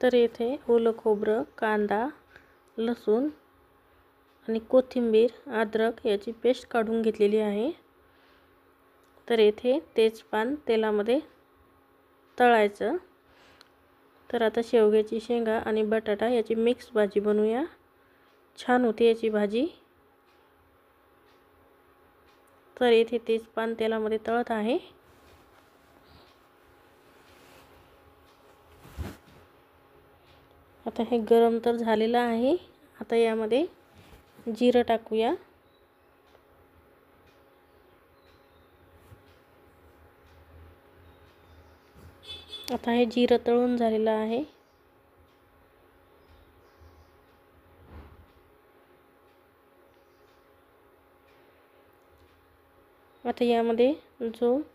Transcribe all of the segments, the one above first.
तर येथे ओलं खोबरं, कांदा, लसूण आणि कोथिंबीर, अद्रक याची पेस्ट काढून घेतलेली आहे। तर येथे तेजपान तेलामध्ये तळायचं। तर आता शेवग्याची शेंगा आणि बटाटा याची मिक्स भाजी बनवूया। छान होते याची भाजी। तर येथे तेजपान तेलामध्ये तळत आहे। आता हे गरम तर झालेलं आहे। आता यामध्ये जिरं टाकूया। आता हे जिरं तळून झालेलं आहे। आता यामध्ये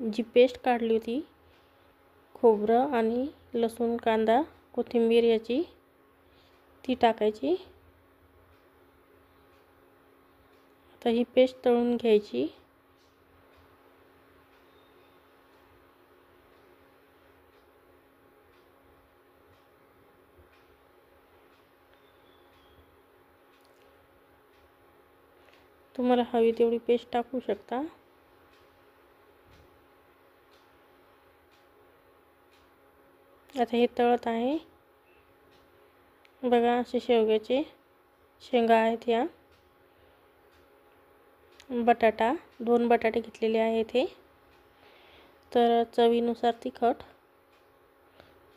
जी पेस्ट काढली होती खोबरं आणि लसूण, कांदा, कोथिंबीर याची ती टाकायची। आता ही पेस्ट तळून घ्यायची। तुम्हाला हवी तेवढी पेस्ट टाकू शकता। आता हे तळत आहे। बघा असे शेवग्याचे शेंगा आहेत या। बटाटा 2 बटाटे घेतलेले आहेत हे। तर चवीनुसार तिखट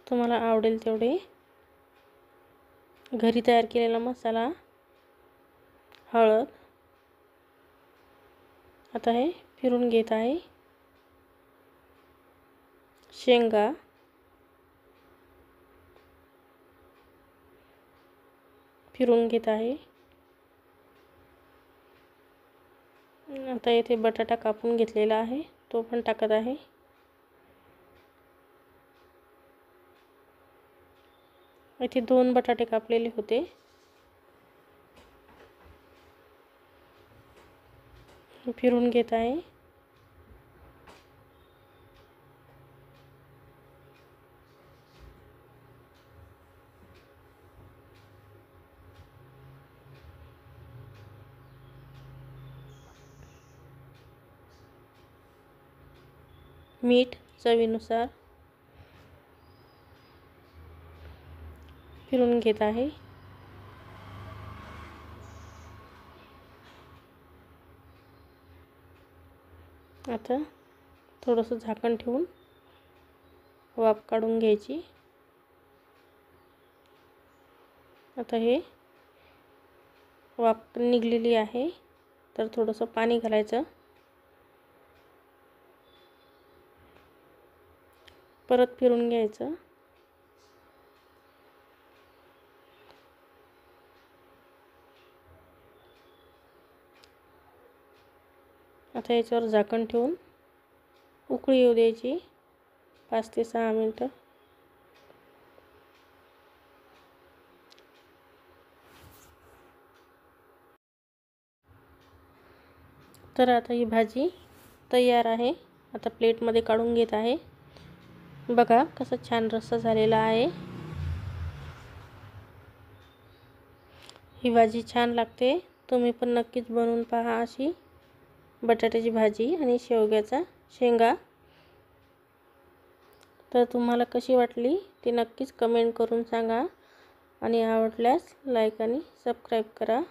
तुम्हाला आवडेल तेवढे। घरी तयार केलेला मसाला, हळद। आता हे फिरून घेत आहे। शेंगा, फिरून घेत आहे। आता येथे बटाटा कापून घेतलेला आहे तो पण टाकत आहे। इथे 2 बटाटे कापलेले होते। फिरून घेत आहे। मीठ चवीनुसार फिरून घेत आहे। आता थोडंसं झाकण ठेवून वाफ काढून घ्यायची। आता हे वाफ निघलेली आहे। तर थोडंसं पाणी घालायचं। परत फिरून घ्यायचं। आता याच्यावर झाकण ठेवून उकळी येऊ द्यायची 5 ते 6 मिनिटं। तर आता ही भाजी तयार आहे। आता प्लेटमध्ये काढून घेत आहे। बघा कसा छान रस्सा झालेला आहे। ही भाजी छान लागते। तुम्ही पण नक्कीच बनवून पहा अशी बटाट्याची भाजी आणि शेवग्याचा शेंगा। तर तुम्हाला कशी वाटली ते नक्कीच कमेंट करून सांगा आणि आवडल्यास लाईक आणि सबस्क्राईब करा।